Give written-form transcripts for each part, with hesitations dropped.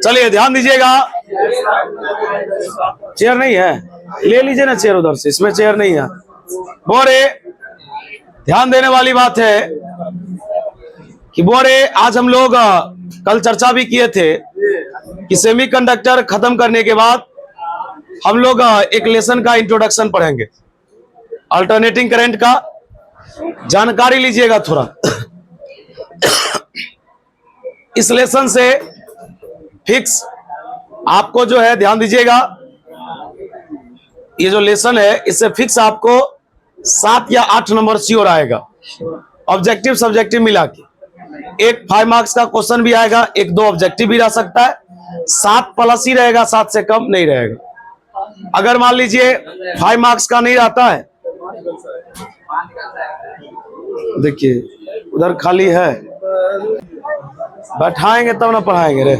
चलिए ध्यान दीजिएगा। चेयर नहीं है, ले लीजिए ना चेयर उधर से, इसमें चेयर नहीं है। बोरे ध्यान देने वाली बात है कि बोरे आज हम लोग कल चर्चा भी किए थे कि सेमीकंडक्टर खत्म करने के बाद हम लोग एक लेसन का इंट्रोडक्शन पढ़ेंगे, अल्टरनेटिंग करंट का जानकारी लीजिएगा थोड़ा। इस लेसन से फिक्स आपको जो है ध्यान दीजिएगा, ये जो लेसन है इससे फिक्स आपको 7 या 8 नंबर श्योर आएगा, ऑब्जेक्टिव सब्जेक्टिव मिला के। एक 5 मार्क्स का क्वेश्चन भी आएगा, एक 2 ऑब्जेक्टिव भी रह सकता है, 7 प्लस ही रहेगा, 7 से कम नहीं रहेगा। अगर मान लीजिए 5 मार्क्स का नहीं रहता है, देखिए उधर खाली है, बैठाएंगे तब ना पढ़ाएंगे रे,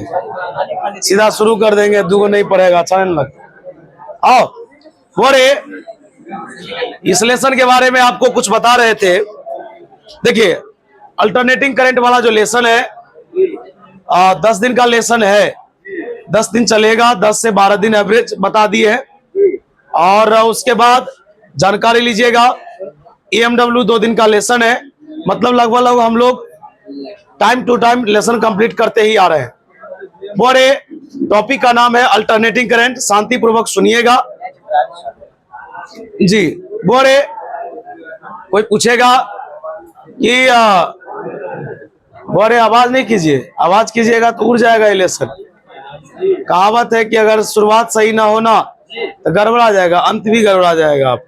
सीधा शुरू कर देंगे, 2 नहीं पढ़ेगा, अच्छा नहीं लगता। आओ बोरे इस लेसन के बारे में आपको कुछ बता रहे थे। देखिए अल्टरनेटिंग करंट वाला जो लेसन है 10 दिन का लेसन है, 10 दिन चलेगा, 10 से 12 दिन एवरेज बता दी है। और उसके बाद जानकारी लीजिएगा, EMW 2 दिन का लेसन है, मतलब लगभग हम लोग time to time lesson complete करते ही आ रहे हैं। बोरे टॉपिक का नाम है अल्टरनेटिंग करंट, शांति पूर्वक सुनिएगा जी। बोरे कोई पूछेगा कि बोरे आवाज नहीं कीजिए, आवाज कीजिएगा तो उड़ जाएगा ये लेसन। कहावत है कि अगर शुरुआत सही ना हो ना तो गड़बड़ा जाएगा, अंत भी गड़बड़ा जाएगा आप,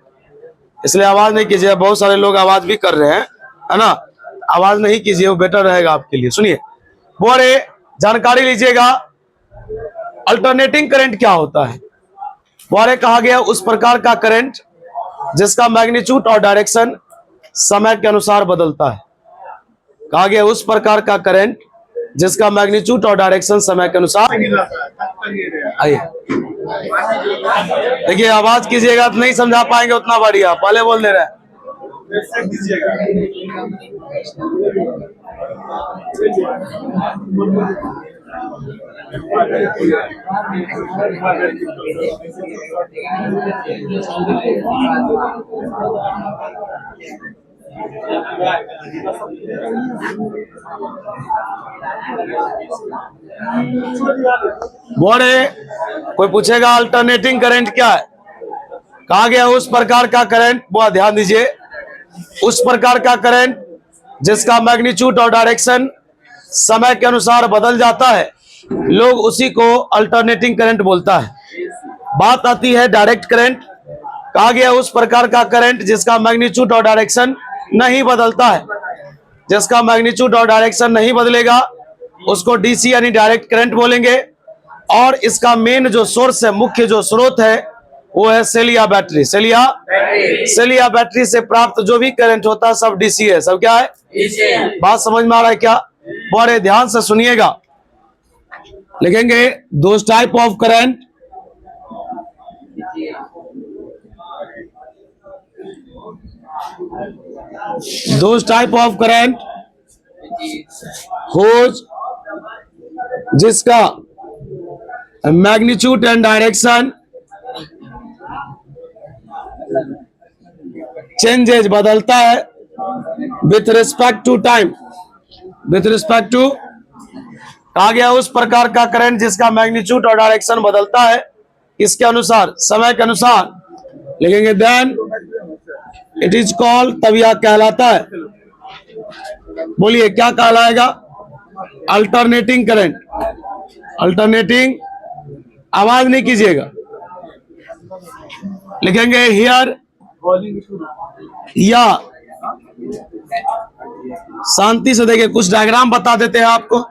इसलिए आवाज नहीं कीजिए। बहुत सारे लोग आवाज भी कर रहे हैं, है ना, आवाज नहीं कीजिए, वो बेटर रहेगा आपके लिए। सुनिए बोरे जानकारी लीजिएगा, अल्टरनेटिंग करंट क्या होता है। बोरे कहा गया उस प्रकार का करंट जिसका मैग्नीट्यूड और डायरेक्शन समय के अनुसार बदलता है। कहा गया उस प्रकार का करंट जिसका मैग्नीट्यूड और डायरेक्शन समय के अनुसार। आइए देखिए आवाज कीजिएगा तो नहीं समझा पाएंगे उतना बढ़िया, पहले बोल दे रहे हैं। बोले कोई पूछेगा अल्टरनेटिंग करंट क्या है, कहा गया उस प्रकार का करंट, बहुत ध्यान दीजिए, उस प्रकार का करंट जिसका मैग्नीट्यूड और डायरेक्शन समय के अनुसार बदल जाता है, लोग उसी को अल्टरनेटिंग करंट बोलता है। बात आती है डायरेक्ट करंट, कहा गया उस प्रकार का करंट जिसका मैग्नीट्यूड और डायरेक्शन नहीं बदलता है। जिसका मैग्नीट्यूड और डायरेक्शन नहीं बदलेगा उसको डीसी यानी डायरेक्ट करंट बोलेंगे। और इसका मेन जो सोर्स है, मुख्य जो स्रोत है वो है सेल या बैटरी। सेल या बैटरी से प्राप्त जो भी करंट होता है सब डीसी है, सब क्या है, बात समझ में आ रहा है क्या। बड़े ध्यान से सुनिएगा, लिखेंगे those type of current whose जिसका मैग्नीट्यूड एंड डायरेक्शन चेंजेज बदलता है with respect to time. With respect to कहा गया उस प्रकार का करंट जिसका मैग्नीट्यूड और डायरेक्शन बदलता है, इसके अनुसार, समय के अनुसार, लिखेंगे देन इट इज कॉल्ड, तब यह कहलाता है, बोलिए क्या कहलाएगा, अल्टरनेटिंग करंट। अल्टरनेटिंग, आवाज नहीं कीजिएगा, लिखेंगे हियर या शांति से देखिए, कुछ डायग्राम बता देते हैं आपको।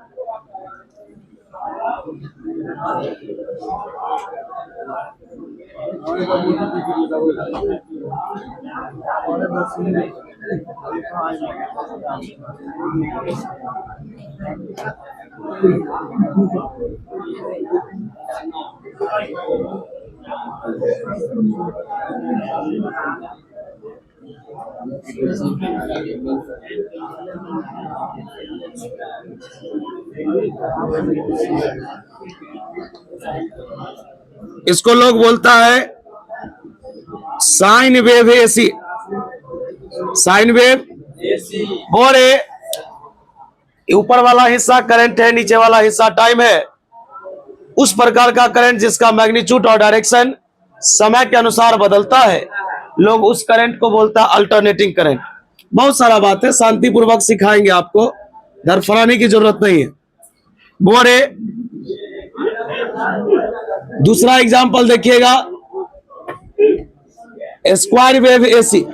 इसको लोग बोलता है sine wave AC. Sine wave और ऊपर वाला हिस्सा करंट है, नीचे वाला हिस्सा टाइम है। उस प्रकार का करंट जिसका मैग्नीट्यूड और डायरेक्शन समय के अनुसार बदलता है, लोग उस करंट को बोलता है अल्टरनेटिंग करंट। बहुत सारा बात है, शांतिपूर्वक सिखाएंगे आपको, धरफड़ाने की जरूरत नहीं है। बोरे दूसरा एग्जांपल देखिएगा, स्क्वायर वेव एसी।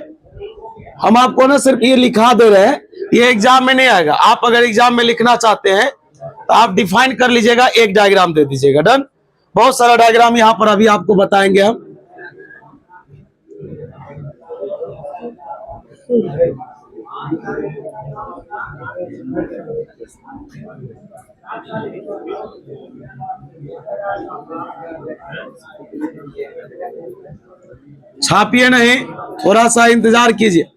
हम आपको ना सिर्फ ये लिखा दे रहे हैं, ये एग्जाम में नहीं आएगा। आप अगर एग्जाम में लिखना चाहते हैं तो आप डिफाइन कर लीजिएगा, एक डायग्राम दे दीजिएगा, डन। बहुत सारा डायग्राम यहां पर अभी आपको बताएंगे हम। छापिए नहीं, थोड़ा सा इंतजार कीजिए।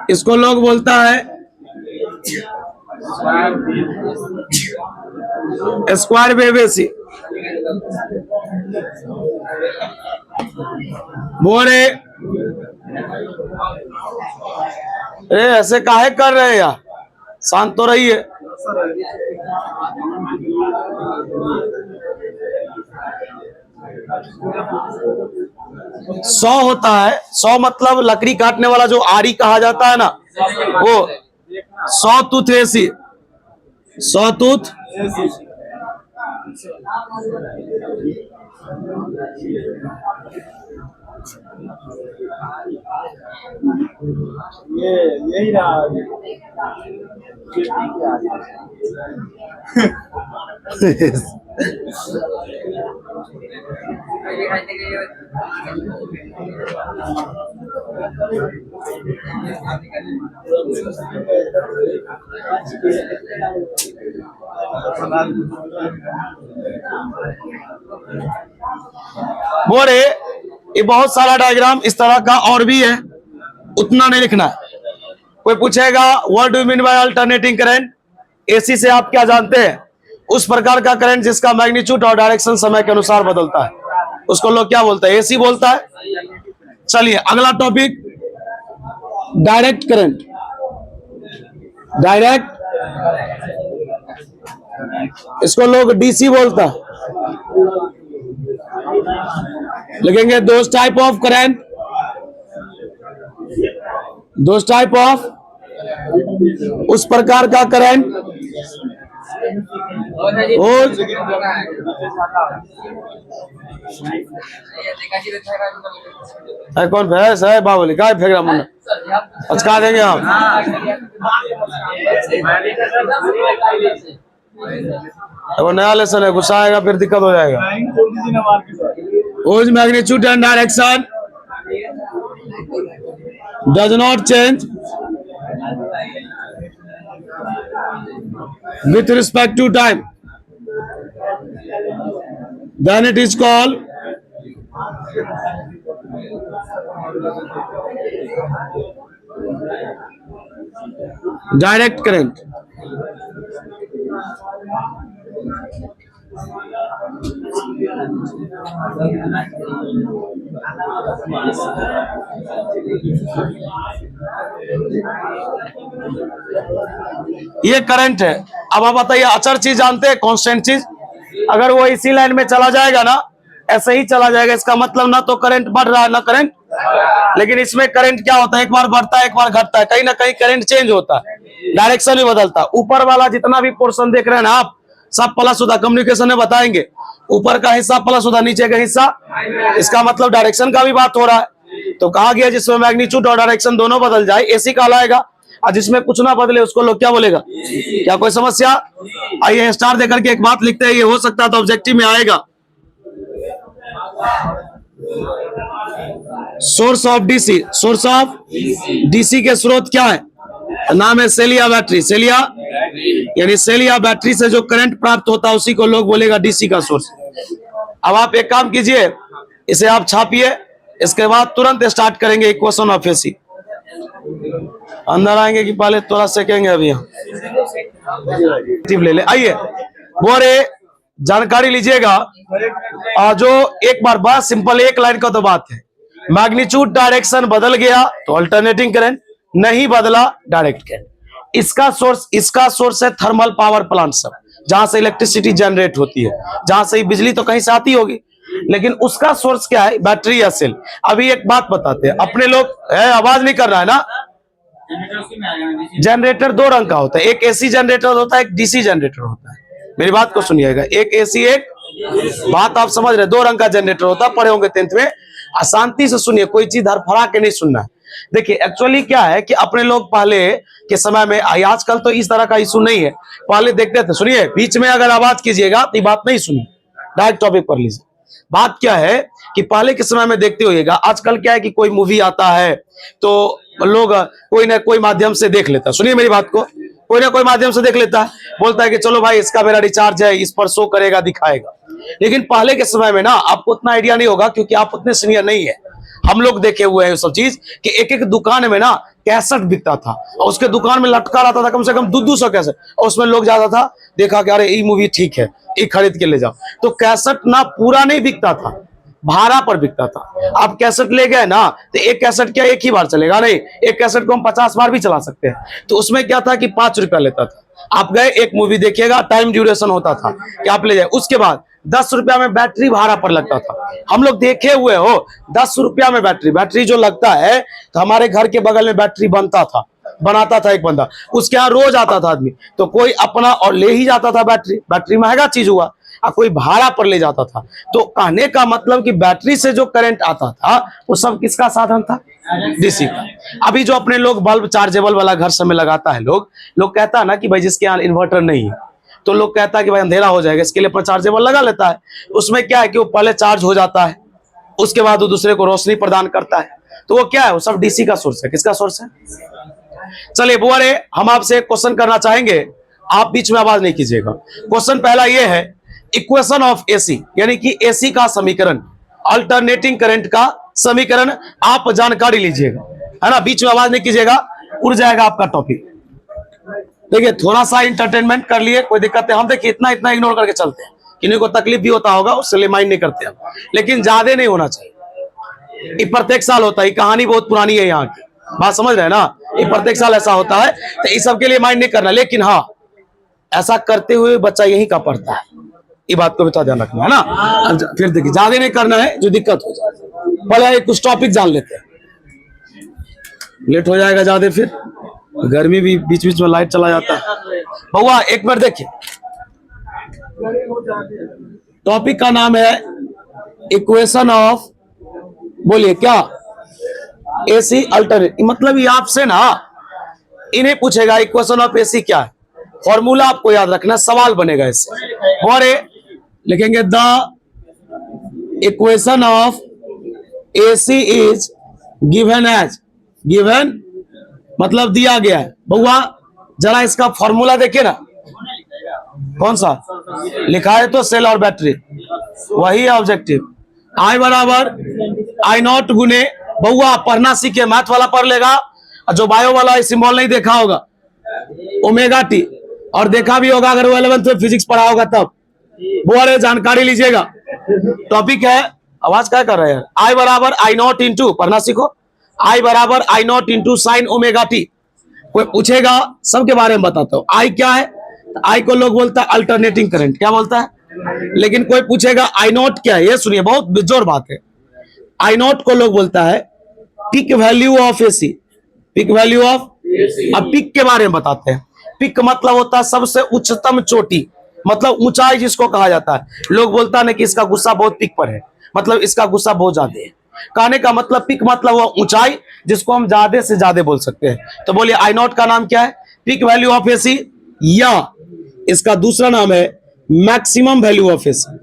इसको लोग बोलता है स्क्वायर वेव एसी। बोले अरे ऐसे काहे कर रहे हैं यार, शांत तो रहिए। सौ होता है, सौ मतलब लकड़ी काटने वाला जो आरी कहा जाता है ना, वो सौ टूथ एसी। सौ टूथ यही रहा। बोले ये बहुत सारा डायग्राम इस तरह का और भी है, उतना नहीं लिखना है। कोई पूछेगा what do mean by alternating current, AC से आप क्या जानते हैं? उस प्रकार का करंट जिसका मैग्नीट्यूड और डायरेक्शन समय के अनुसार बदलता है, उसको लोग क्या बोलता है? एसी बोलता है। चलिए अगला टॉपिक, डायरेक्ट करंट। डायरेक्ट, इसको लोग डीसी बोलता है। लिखेंगे those type of current, those type of, उस प्रकार का करंट कौन भैंस है बाबुली का फेंक रहा मुन्ना, अचका देंगे हम। वो नया लेसन है, गुस्सा आएगा फिर दिक्कत हो जाएगा। whose magnitude and direction does not change with respect to time, then it is called direct current। ये करंट है। अब आप बताइए अचर चीज जानते हैं, कांस्टेंट चीज? अगर वो इसी लाइन में चला जाएगा ना, ऐसे ही चला जाएगा, इसका मतलब ना तो करंट बढ़ रहा है ना करंट। लेकिन इसमें करंट क्या होता है, एक बार बढ़ता है एक बार घटता है, कहीं ना कहीं करंट चेंज होता है, डायरेक्शन भी बदलता है। ऊपर वाला जितना भी पोर्शन देख रहे हैं ना आप, सब प्लस होता, कम्युनिकेशन में बताएंगे। ऊपर का हिस्सा प्लस होता, नीचे का हिस्सा, इसका मतलब डायरेक्शन का भी बात हो रहा है। तो कहा गया जिसमें मैग्नीट्यूड और डायरेक्शन दोनों बदल जाए एसी कहलाएगा, और जिसमें कुछ ना बदले उसको लोग क्या बोलेगा? क्या कोई समस्या? आइए स्टार देकर के एक बात लिखते हैं, ये हो सकता है तो ऑब्जेक्टिव में आएगा। Source of DC, source of DC के स्रोत क्या है? नाम है सेल या बैटरी। सेल या यानी सेल या बैटरी से जो करंट प्राप्त होता है उसी को लोग बोलेगा डीसी का सोर्स। अब आप एक काम कीजिए, इसे आप छापिए, इसके बाद तुरंत स्टार्ट करेंगे इक्वेशन ऑफ एसी। अंदर आएंगे कि पहले थोड़ा सेकेंगे? अभी यहाँ ले ले, आइए बोरे जानकारी लीजिएगा। जो एक बार बस सिंपल एक लाइन का तो बात है, मैग्नीट्यूड डायरेक्शन बदल गया तो अल्टरनेटिंग करंट, नहीं बदला डायरेक्ट करंट। इसका सोर्स है थर्मल पावर प्लांट सब, जहां से इलेक्ट्रिसिटी जनरेट होती है, जहां से बिजली तो कहीं से आती होगी, लेकिन उसका सोर्स क्या है? बैटरी या सेल। अभी एक बात बताते हैं, अपने लोग आवाज नहीं कर रहा है ना? जनरेटर दो रंग का होता है, एक एसी जनरेटर होता है, एक डीसी जनरेटर होता है। मेरी बात को सुनिएगा, एक एसी, एक बात आप समझ रहे, दो रंग का जनरेटर होता है, पढ़े होंगे 10th में। शांति से सुनिए, कोई चीज हड़फड़ा के नहीं सुनना है। देखिए एक्चुअली क्या है कि अपने लोग पहले के समय में, आजकल तो इस तरह का इशू नहीं है, पहले देखते थे। सुनिए, बीच में अगर आवाज कीजिएगा तो ये बात नहीं सुनिए, डायरेक्ट टॉपिक पर लीजिए। बात क्या है कि पहले के समय में देखते होइएगा, आजकल क्या है कि कोई मूवी आता है तो लोग कोई ना कोई माध्यम से देख लेता है। सुनिए मेरी बात को, कोई ना कोई माध्यम से देख लेता है, बोलता है कि चलो भाई इसका मेरा रिचार्ज है, इस पर शो करेगा, दिखाएगा। लेकिन पहले के समय में ना आपको उतना आइडिया नहीं होगा, क्योंकि आप उतने सीनियर नहीं है। हम लोग देखे हुए हैं सब चीज कि एक एक दुकान में ना कैसेट बिकता था, और उसके दुकान में लटका रहता था कम से कम 200 कैसेट, और उसमें लोग जाता था, देखा कि अरे ये मूवी ठीक है, ये खरीद के ले जाओ। तो कैसेट ना पूरा नहीं बिकता था, भाड़ा पर बिकता था। आप कैसेट ले गए ना तो एक कैसेट क्या एक ही बार चलेगा? नहीं, एक कैसेट को हम 50 बार भी चला सकते हैं। तो उसमें क्या था कि 5 रुपया लेता था। आप गए, एक मूवी देखिएगा, टाइम ड्यूरेशन होता था कि आप ले जाए। उसके बाद 10 रुपया में बैटरी भाड़ा पर लगता था। हम लोग देखे हुए हो, 10 रुपया में बैटरी जो लगता है। तो हमारे घर के बगल में बैटरी बनाता था एक बंदा, उसके यहाँ रोज आता था आदमी, तो कोई अपना और ले ही जाता था। बैटरी महंगा चीज हुआ, और कोई भाड़ा पर ले जाता था। तो कहने का मतलब कि बैटरी से जो करंट आता था वो सब किसका साधन था? डीसी का। अभी जो अपने लोग बल्ब चार्जेबल वाला घर सब में लगाता है, लोग कहता है ना कि भाई जिसके यहाँ इन्वर्टर नहीं है, तो लोग कहता है कि भाई अंधेरा हो जाएगा, इसके लिए अपना चार्जेबल लगा लेता है। उसमें क्या है कि वो पहले चार्ज हो जाता है, उसके बाद वो दूसरे को रोशनी प्रदान करता है। तो वो क्या है? वो सब डीसी का सोर्स है। किसका सोर्स है? चलिए बुआरे, हम आपसे एक क्वेश्चन करना चाहेंगे, आप बीच में आवाज नहीं कीजिएगा। क्वेश्चन पहला ये है, इक्वेशन ऑफ एसी, यानी कि एसी का समीकरण, अल्टरनेटिंग करंट का समीकरण आप जानकारी लीजिएगा, है ना? बीच में आवाज नहीं कीजिएगा, उड़ जाएगा आपका टॉपिक। देखिए थोड़ा सा इंटरटेनमेंट कर लिए, कोई दिक्कत है। हम देखिए इतना इग्नोर करके चलते हैं, किन्हीं को तकलीफ भी होता होगा, उसके लिए माइंड नहीं करते हम, लेकिन ज्यादा नहीं होना चाहिए। ये प्रत्येक साल होता है, ये कहानी बहुत पुरानी है यहाँ की, बात समझ रहे हैं ना? ये प्रत्येक साल ऐसा होता है, तो इस सब के लिए माइंड नहीं करना। लेकिन हाँ, ऐसा करते हुए बच्चा यही का पढ़ता है, ये बात को भी तो ध्यान रखना है ना। फिर देखिए ज्यादा नहीं करना है, जो दिक्कत हो जाए। पहले कुछ टॉपिक जान लेते हैं, लेट हो जाएगा ज्यादा, फिर गर्मी भी बीच बीच में लाइट चला जाता है। बउआ एक बार देखिए, टॉपिक का नाम है इक्वेशन ऑफ, बोलिए क्या? AC alternate. मतलब ये आपसे ना इन्हें पूछेगा इक्वेशन ऑफ एसी क्या है, फॉर्मूला आपको याद रखना, सवाल बनेगा इससे। और लिखेंगे the equation of AC is given as, given मतलब दिया गया है। बउआ जरा इसका फॉर्मूला देखिए ना, कौन सा लिखा है? तो सेल और बैटरी, वही ऑब्जेक्टिव। आई बराबर आई नॉट गुने, बउआ पढ़ना सीखे, मैथ वाला पढ़ लेगा, और जो बायो वाला सिंबल नहीं देखा होगा, ओमेगा टी, और देखा भी होगा अगर वो 11th में फिजिक्स पढ़ा होगा तब। वो जानकारी लीजिएगा। टॉपिक है, आवाज क्या कर रहे हैं? आई बराबर आई नॉट इंटू, पढ़ना सीखो, आई बराबर I naught into sine omega t. कोई पूछेगा सबके बारे में बताता हूं। आई क्या है? आई को लोग बोलता है अल्टरनेटिंग करंट, क्या बोलता है? लेकिन कोई पूछेगा आई नॉट क्या है, ये सुनिए बहुत बेजोर बात है। आई नॉट को लोग बोलता है peak value of AC, peak value of. अब पिक के बारे में बताते हैं। पिक मतलब होता है सबसे उच्चतम चोटी, मतलब ऊंचाई जिसको कहा जाता है। लोग बोलता है ना कि इसका गुस्सा बहुत पिक पर है, मतलब इसका गुस्सा बहुत ज्यादा है। कहने का मतलब पिक मतलब वो ऊंचाई जिसको हम ज्यादा से ज्यादा बोल सकते हैं। तो बोलिए आई नॉट का नाम क्या है? पिक वैल्यू ऑफ एसी, या इसका दूसरा नाम है maximum value of AC,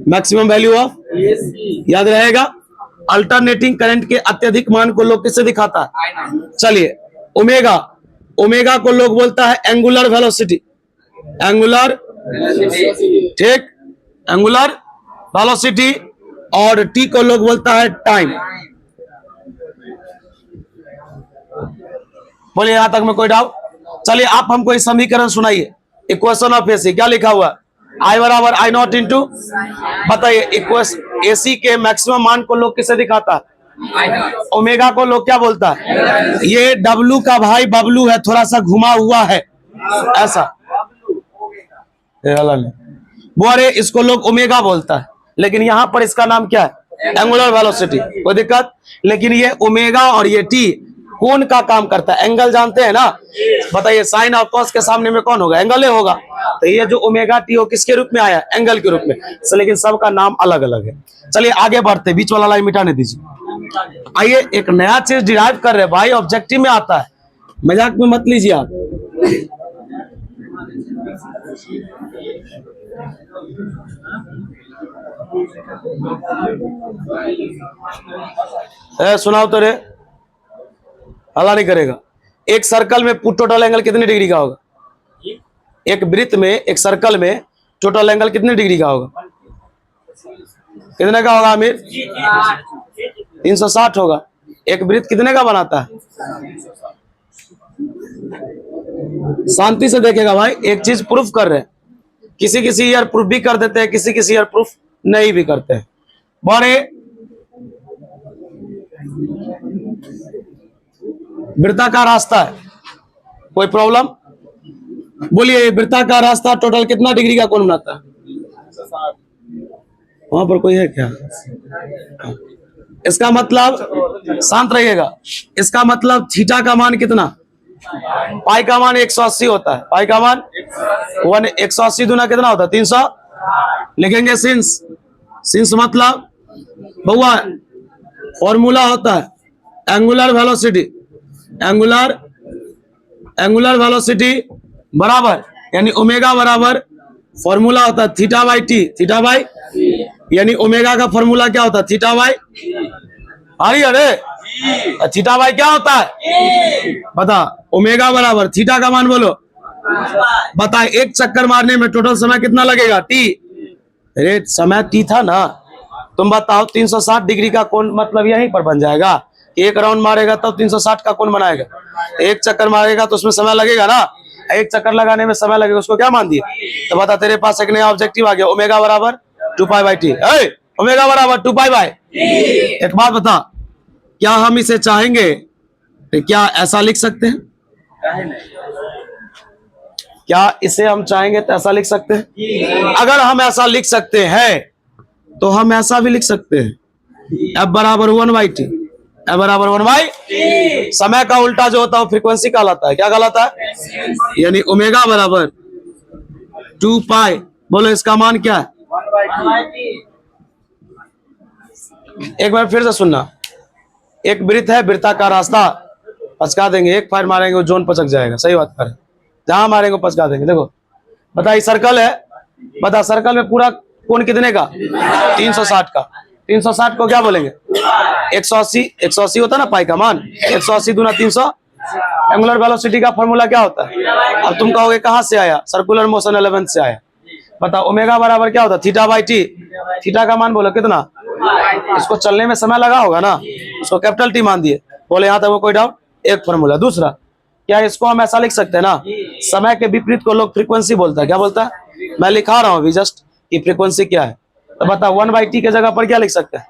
maximum value of, याद रहेगा। अल्टरनेटिंग करंट के अत्यधिक मान को लोग किससे दिखाता है? चलिए, ओमेगा, ओमेगा को लोग बोलता है एंगुलर वेलोसिटी, एंगुलर, ठीक, एंगुलर वेलोसिटी, और टी को लोग बोलता है टाइम। बोलिए यहां तक में कोई डाउट? चलिए आप हमको इस समीकरण सुनाइए, इक्वेशन ऑफ एसी क्या लिखा हुआ? I बराबर आई नॉट इंटू, बताइए इक्वेशन एसी के मैक्सिमम मान को लोग किससे दिखाता है? ओमेगा को लोग क्या बोलता है? ये डब्लू का भाई बबलू है, थोड़ा सा घुमा हुआ है ऐसा, बोरे इसको लोग ओमेगा बोलता है, लेकिन यहां पर इसका नाम क्या है? Angular velocity. कोई दिक्कत? लेकिन ये ओमेगा और ये टी कौन का काम करता है? एंगल जानते हैं ना? बताइए साइन और कॉस के सामने में कौन होगा? एंगल ही होगा। तो ये जो ओमेगा टी हो किसके रूप में आया? एंगल के रूप में। लेकिन सबका नाम अलग अलग है। चलिए आगे बढ़ते, बीच वाला लाइन मिटाने दीजिए। आइए एक नया चीज डिराइव कर रहे हैं भाई, ऑब्जेक्टिव में आता है, मजाक में मत लीजिए आप। सुनाओ तो रे, हल्ला नहीं करेगा। एक सर्कल में टोटल एंगल कितने डिग्री का होगा? एक वृत्त में, एक सर्कल में टोटल एंगल कितने डिग्री का होगा? कितने का होगा आमिर? 360 होगा। एक वृत्त कितने का बनाता है? शांति से देखेगा भाई, एक चीज प्रूफ कर रहे हैं, किसी किसी ईयर प्रूफ भी कर देते हैं, किसी किसी ईयर प्रूफ नहीं भी करते हैं। बड़े वृत्ताकार रास्ता है, कोई प्रॉब्लम? बोलिए वृत्ताकार रास्ता टोटल कितना डिग्री का कोण बनाता है? वहां पर कोई है क्या? इसका मतलब, शांत रहिएगा, इसका मतलब थीटा का मान कितना? पाई का मान 180 होता है। पाई का मान 180 दूना कितना होता है? 300। लिखेंगे सिंस, सिंस मतलब बहुआ फॉर्मूला होता है एंगुलर वेलोसिटी, एंगुलर वेलोसिटी बराबर, यानी ओमेगा बराबर फॉर्मूला होता है theta by T, theta by, यानी ओमेगा का फॉर्मूला क्या होता है? थीटा बाई, अरे थीटा बाई क्या होता है बता? ओमेगा बराबर थीटा का मान बोलो, बता। एक चक्कर मारने में टोटल समय कितना लगेगा? टी। अरे समय टी था ना, तुम बताओ 360 डिग्री का कोण मतलब यहीं पर बन जाएगा। एक राउंड मारेगा तब 360 का कोण बनाएगा, एक चक्कर मारेगा तो उसमें समय लगेगा ना, एक चक्कर लगाने में समय लगेगा, उसको क्या मान दिया? तो बता तेरे पास एक नया ऑब्जेक्टिव आ गया, ओमेगा बराबर 2 पाई बाई टी, ओमेगा बराबर 2 पाई बाई। एक बात बता, क्या हम इसे चाहेंगे तो क्या ऐसा लिख सकते हैं? क्या इसे हम चाहेंगे तो ऐसा लिख सकते हैं? अगर हम ऐसा लिख सकते हैं तो हम ऐसा भी लिख सकते हैं, F बराबर 1 बाई टी, F बराबर 1 बाई। समय का उल्टा जो होता है वो फ्रीक्वेंसी कहलाता है। क्या कहलाता है? यानी ओमेगा बराबर 2 पाई। बोलो इसका मान क्या है? एक बार फिर से सुनना, एक वृत्त है, वृत्ताकार रास्ता, पचका देंगे, एक फायर मारेंगे वो जोन पचक जाएगा। सही बात कर, जहां मारेंगे पचका देंगे। देखो बता, ये सर्कल है, बता सर्कल में पूरा कोण कितने का? 360 का। 360 को क्या बोलेंगे? 180, 180 होता है ना पाई का मान, 180 दूना 300। एंगुलर वेलोसिटी का फॉर्मूला क्या होता है? अब तुम कहोगे कहां से आया? सर्कुलर मोशन एलिमेंट से आया। बता ओमेगा बराबर क्या होता है? Theta by T. थीटा का मान बोलो कितना? इसको चलने में समय लगा होगा ना, उसको कैपिटल टी मान दिए। बोले यहाँ तक वो कोई डाउट? एक फॉर्मूला। दूसरा, क्या इसको हम ऐसा लिख सकते हैं ना, समय के विपरीत को लोग फ्रीक्वेंसी बोलता है। क्या बोलता है? मैं लिखा रहा हूँ अभी जस्ट, ये फ्रीक्वेंसी क्या है। तो बता 1 बाई टी के जगह पर क्या लिख सकते हैं?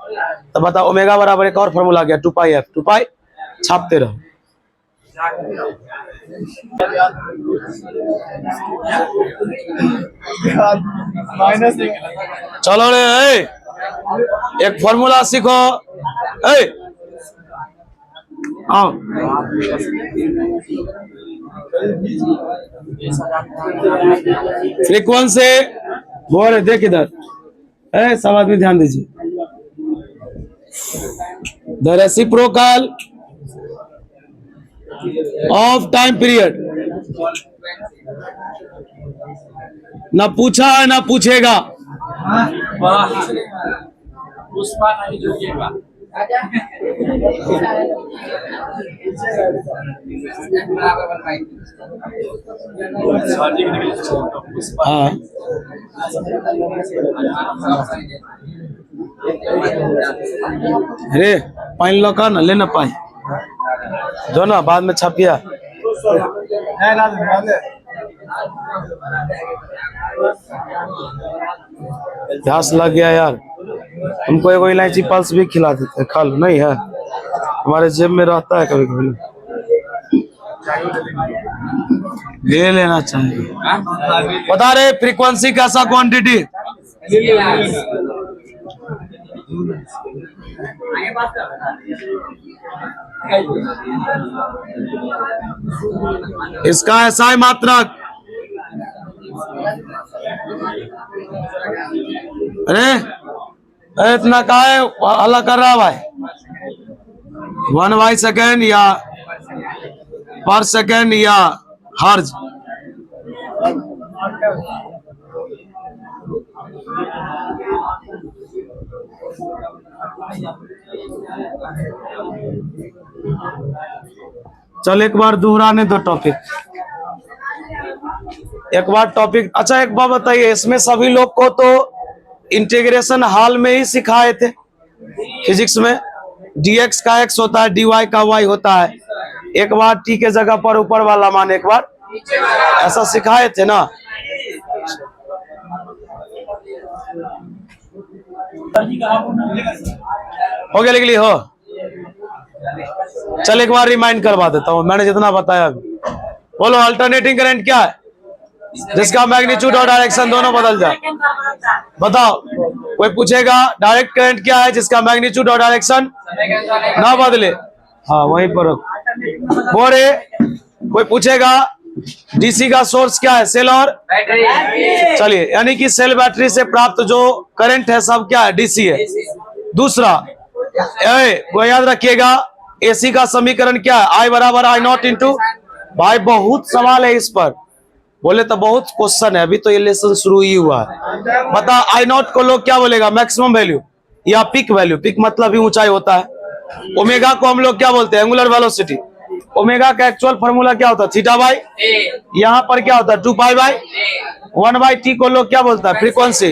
तो बता ओमेगा बराबर एक और फॉर्मूला गया 2 पाई एफ। 2 पाई छापते रहो। चलो रे, एक फॉर्मूला सीखो। आओ फ्रीक्वेंसी बोल, देख इधर, सब आदमी ध्यान दीजिए। The reciprocal of time period ना पूछा है ना पूछेगा। हाँ अरे पानी लो का ना लेना पानी जो ना बाद में छपिया प्यास लग गया यार। तुमको एक इलायची पल्स भी खिला देते, खा लो। नहीं है हमारे जेब में रहता है, कभी कभी ले लेना चाहिए। बता रहे फ्रीक्वेंसी कैसा क्वांटिटी? इसका SI मात्रक। अरे इतना का है हल्ला कर रहा भाई? 1 सेकेंड या पर सेकेंड या हर्ज? चल एक बार दोहराने दो टॉपिक, एक बार टॉपिक। अच्छा एक बार बताइए, इसमें सभी लोग को तो इंटीग्रेशन हाल में ही सिखाए थे फिजिक्स में। dx का x होता है, dy का y होता है। एक बार t के जगह पर ऊपर वाला मान एक बार ऐसा सिखाए थे ना। हो गया लिख ली हो। चल एक बार रिमाइंड करवा देता हूँ मैंने जितना बताया अभी। बोलो अल्टरनेटिंग करंट क्या है? जिसका मैग्नीट्यूड और डायरेक्शन दोनों बदल जाए। बताओ, कोई पूछेगा डायरेक्ट करंट क्या है जिसका मैग्नीट्यूड और डायरेक्शन ना बदले? हाँ वहीं पर बोरे। कोई पूछेगा डीसी का सोर्स क्या है? सेल और बैटरी। चलिए, यानी कि सेल बैटरी से प्राप्त जो करंट है सब क्या है? डीसी है। दूसरा वो याद रखिएगा, एसी का समीकरण क्या है? आई बराबर आई नॉट इंटू। भाई बहुत सवाल है इस पर, बोले तो बहुत क्वेश्चन है, अभी तो ये लेसन शुरू ही हुआ है। बता आई नॉट को लोग क्या बोलेगा? मैक्सिमम वैल्यू या पिक वैल्यू। पिक मतलब ही ऊंचाई होता है। ओमेगा को हम लोग क्या बोलते हैं? Angular velocity. ओमेगा का एक्चुअल फॉर्मूला क्या होता है? Theta by. यहाँ पर क्या होता है? 2 पाई बाई 1/t को लोग क्या बोलता है? फ्रीक्वेंसी।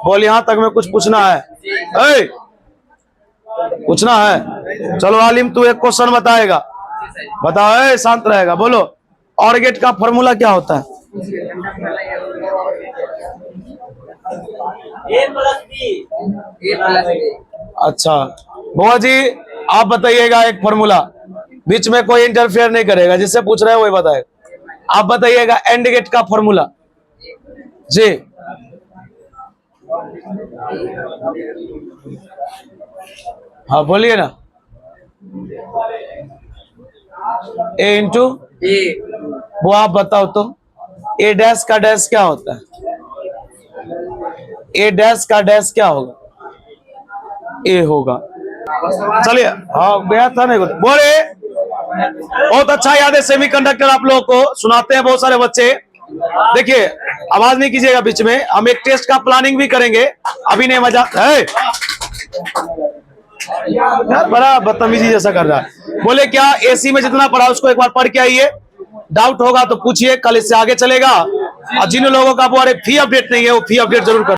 बोल यहाँ तक में कुछ पूछना है? पूछना है? चलो आलिम तू एक क्वेश्चन बताएगा, बताओ। शांत रहेगा, बोलो। और गेट का फॉर्मूला क्या होता है? अच्छा बुआ जी आप बताइएगा एक फॉर्मूला, बीच में कोई इंटरफेयर नहीं करेगा, जिससे पूछ रहे हैं वही बताएगा। आप बताइएगा एंड गेट का फॉर्मूला जी। हाँ बोलिए ना। ए इंटू वो आप बताओ तो। ए डैश का डैश क्या होता है? ए डैश का डैश क्या होगा? ए होगा। चलिए हाँ गया था नहीं बोले। बहुत अच्छा याद है सेमीकंडक्टर, आप लोगों को सुनाते हैं बहुत सारे बच्चे। देखिए आवाज नहीं कीजिएगा बीच में, हम एक टेस्ट का प्लानिंग भी करेंगे, अभी नहीं मजा है। यार बड़ा बदतमीजी जैसा कर रहा है। बोले क्या एसी में जितना पढ़ा उसको एक बार पढ़ के आइए, डाउट होगा तो पूछिए, कल इससे आगे चलेगा। और जिन लोगों का वो फी अपडेट नहीं है वो फी अपडेट जरूर कर।